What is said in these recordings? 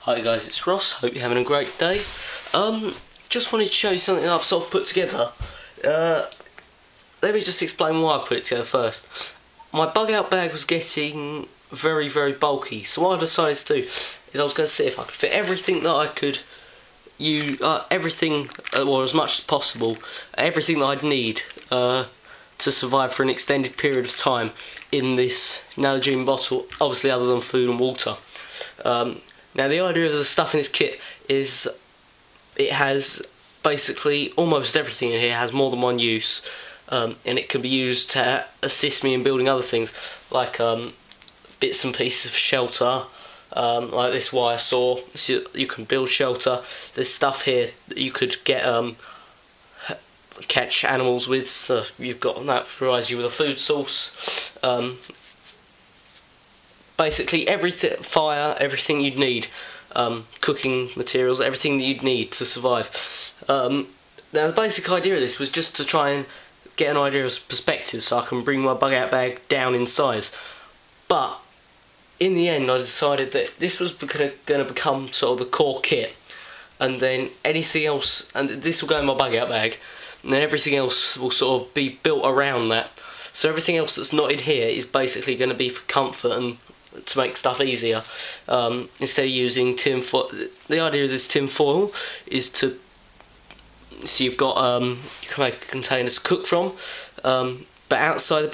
Hi guys, it's Ross. Hope you're having a great day. Just wanted to show you something that I've sort of put together. Let me just explain why I put it together first. My bug out bag was getting very, very bulky, so what I decided to do is I was going to see if I could fit everything that I could use, or as much as possible, everything that I'd need to survive for an extended period of time in this Nalgene bottle, obviously other than food and water. Now the idea of the stuff in this kit is it has basically almost everything in here has more than one use, and it can be used to assist me in building other things like bits and pieces of shelter, like this wire saw, so you can build shelter. There's stuff here that you could get catch animals with, so you've got that provides you with a food source. Basically everything, fire, everything you'd need, cooking materials, everything that you'd need to survive. Now the basic idea of this was just to try and get an idea of perspective so I can bring my bug out bag down in size. But in the end I decided that this was going to become sort of the core kit, and then anything else, and this will go in my bug out bag, and then everything else will sort of be built around that. So everything else that's not in here is basically going to be for comfort and to make stuff easier, instead of using tin foil. The idea of this tin foil is to, so you've got you can make a container to cook from, but outside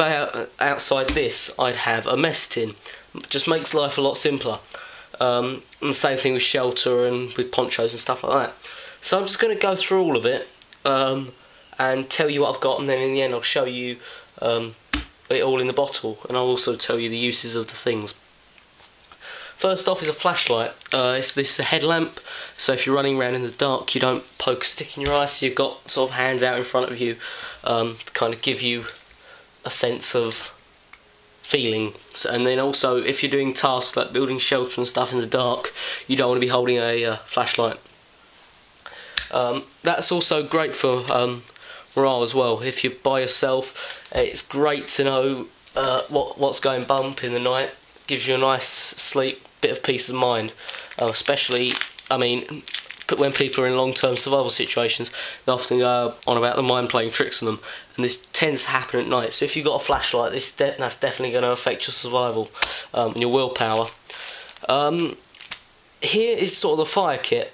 this I'd have a mess tin. It just makes life a lot simpler, and the same thing with shelter and with ponchos and stuff like that. So I'm just going to go through all of it and tell you what I've got, and then in the end I'll show you it all in the bottle, and I'll also tell you the uses of the things. First off is a flashlight. This is a headlamp, so if you're running around in the dark you don't poke a stick in your eye, so you've got sort of hands out in front of you to kind of give you a sense of feeling. And then also if you're doing tasks like building shelter and stuff in the dark, you don't want to be holding a flashlight. That's also great for morale as well. If you're by yourself, it's great to know what's going bump in the night. Gives you a nice sleep, bit of peace of mind, especially, I mean, when people are in long-term survival situations, they often go on about the mind playing tricks on them, and this tends to happen at night. So if you've got a flashlight, that's definitely going to affect your survival and your willpower. Here is sort of the fire kit.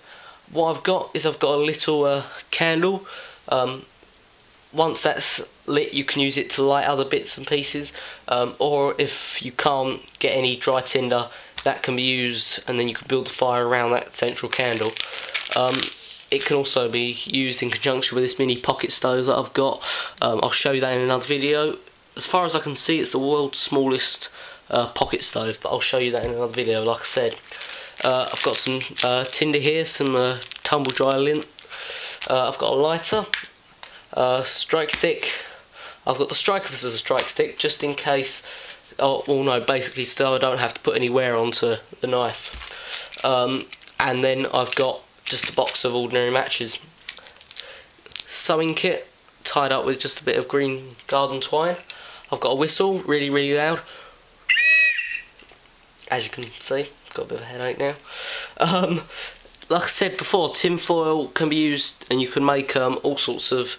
What I've got is I've got a little candle. Once that's lit, you can use it to light other bits and pieces, or if you can't get any dry tinder, that can be used, and then you can build the fire around that central candle. It can also be used in conjunction with this mini pocket stove that I've got. I'll show you that in another video. As far as I can see, it's the world's smallest pocket stove, but I'll show you that in another video, like I said. I've got some tinder here, some tumble dry lint. I've got a lighter. Strike stick. I've got the striker as a strike stick just in case. Oh well, no, basically still I don't have to put any wear onto the knife. And then I've got just a box of ordinary matches. Sewing kit tied up with just a bit of green garden twine. I've got a whistle, really, really loud. As you can see, got a bit of a headache now. Like I said before, tin foil can be used, and you can make all sorts of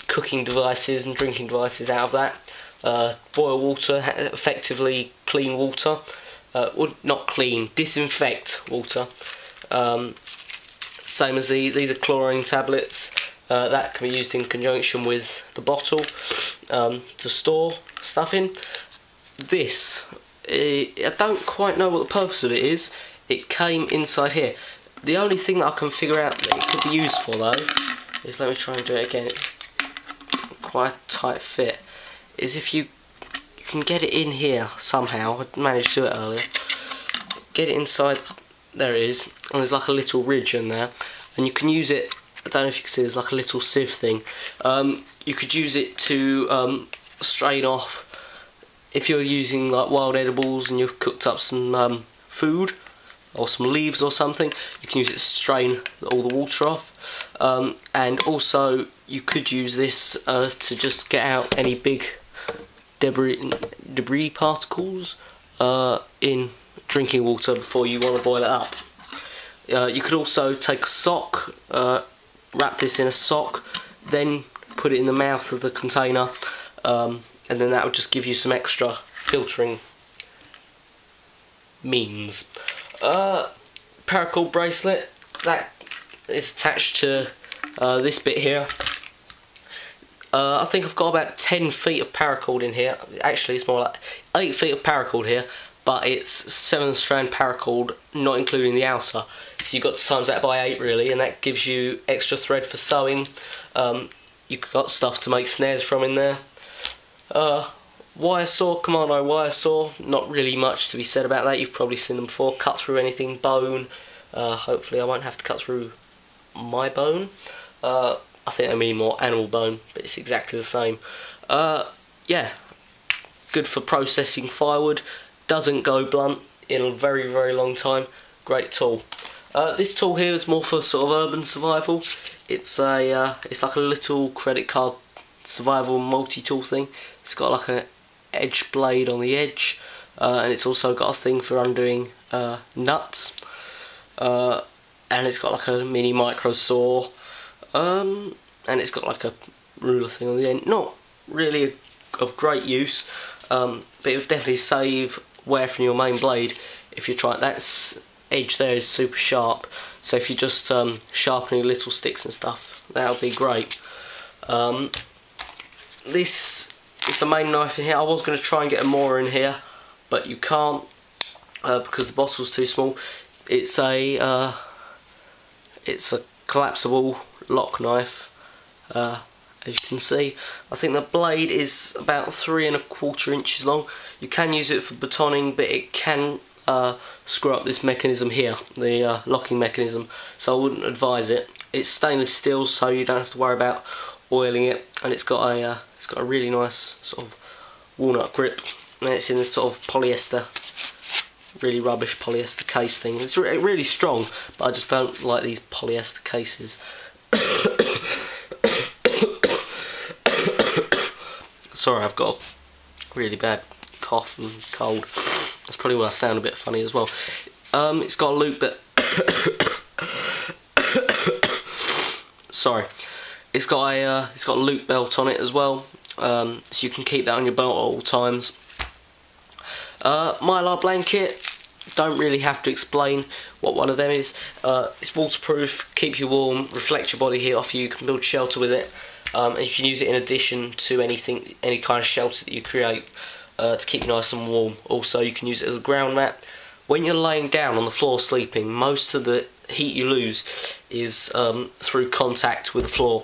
cooking devices and drinking devices out of that. Boil water, effectively clean water. Well, not clean, disinfect water. Same as these are chlorine tablets. That can be used in conjunction with the bottle to store stuff in. This, I don't quite know what the purpose of it is. It came inside here. The only thing that I can figure out that it could be used for though is, let me try and do it again, it's quite a tight fit, is if you can get it in here somehow. I managed to do it earlier. Get it inside, there it is, and there's like a little ridge in there, and you can use it, I don't know if you can see, there's like a little sieve thing. You could use it to strain off, if you're using like wild edibles and you've cooked up some food, or some leaves or something, you can use it to strain all the water off. And also you could use this to just get out any big debris particles in drinking water before you want to boil it up. You could also take a sock, wrap this in a sock, then put it in the mouth of the container, and then that would just give you some extra filtering means. Paracord bracelet, that is attached to this bit here. I think I've got about 10 feet of paracord in here. Actually, it's more like 8 feet of paracord here, but it's 7-strand paracord, not including the outer. So you've got to times that by 8 really, and that gives you extra thread for sewing. You've got stuff to make snares from in there. Wire saw, Commando wire saw, not really much to be said about that. You've probably seen them before. Cut through anything, bone. Hopefully I won't have to cut through my bone. I think I mean more animal bone, but it's exactly the same. Yeah, good for processing firewood. Doesn't go blunt in a very, very long time. Great tool. This tool here is more for sort of urban survival. It's like a little credit card survival multi-tool thing. It's got like an edge blade on the edge, and it's also got a thing for undoing nuts. And it's got like a mini micro saw. And it's got like a ruler thing on the end. Not really of great use, but it would definitely save wear from your main blade if you try. That edge there is super sharp, so if you just sharpening little sticks and stuff, that'll be great. This is the main knife in here. I was going to try and get a more in here, but you can't because the bottle's too small. It's a collapsible lock knife, as you can see. I think the blade is about 3¼ inches long. You can use it for batoning, but it can screw up this mechanism here, the locking mechanism, so I wouldn't advise it. It's stainless steel, so you don't have to worry about oiling it, and it's got a really nice sort of walnut grip, and it's in this sort of polyester, really rubbish polyester case thing. It's really strong, but I just don't like these polyester cases. Sorry, I've got a really bad cough and cold. That's probably why I sound a bit funny as well. It's got a loop that sorry. It's got a loop belt on it as well, so you can keep that on your belt at all times. Mylar blanket, don't really have to explain what one of them is. It's waterproof, keep you warm, reflect your body heat off you. You can build shelter with it, and you can use it in addition to any kind of shelter that you create to keep you nice and warm. Also, you can use it as a ground mat. When you're laying down on the floor sleeping, most of the heat you lose is through contact with the floor.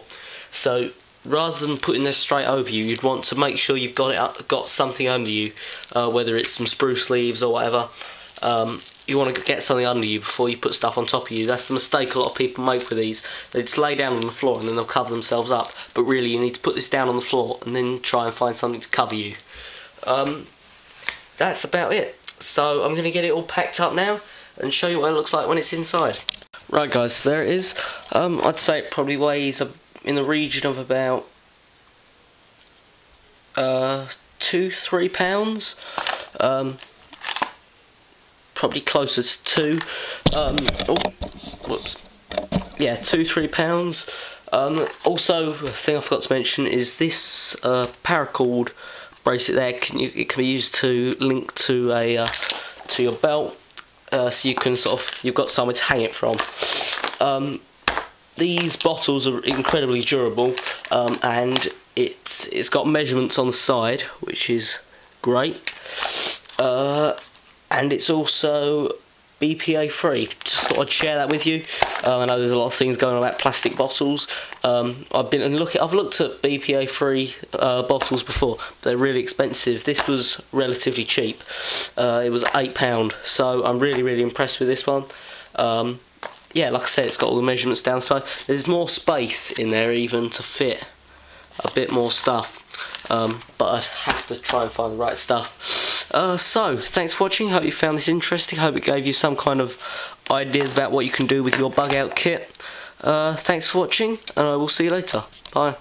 So rather than putting this straight over you, you'd want to make sure you've got something under you, whether it's some spruce leaves or whatever. You want to get something under you before you put stuff on top of you. That's the mistake a lot of people make with these. They just lay down on the floor and then they'll cover themselves up. But really, you need to put this down on the floor and then try and find something to cover you. That's about it. So I'm going to get it all packed up now and show you what it looks like when it's inside. Right guys, there it is. I'd say it probably weighs in the region of about 2-3 pounds. Probably closer to 2. Whoops. Yeah, 2-3 pounds. Also, a thing I forgot to mention is this paracord bracelet there. It can be used to link to your belt, so you can you've got somewhere to hang it from. These bottles are incredibly durable, and it's got measurements on the side, which is great. And it's also BPA free. Just thought I'd share that with you. I know there's a lot of things going on about plastic bottles. I've looked at BPA free bottles before. They're really expensive. This was relatively cheap. It was £8, so I'm really impressed with this one. Yeah, like I said, it's got all the measurements down the side. There's more space in there even to fit a bit more stuff, but I'd have to try and find the right stuff. So, thanks for watching. Hope you found this interesting. Hope it gave you some kind of ideas about what you can do with your bug out kit. Thanks for watching, and I will see you later. Bye.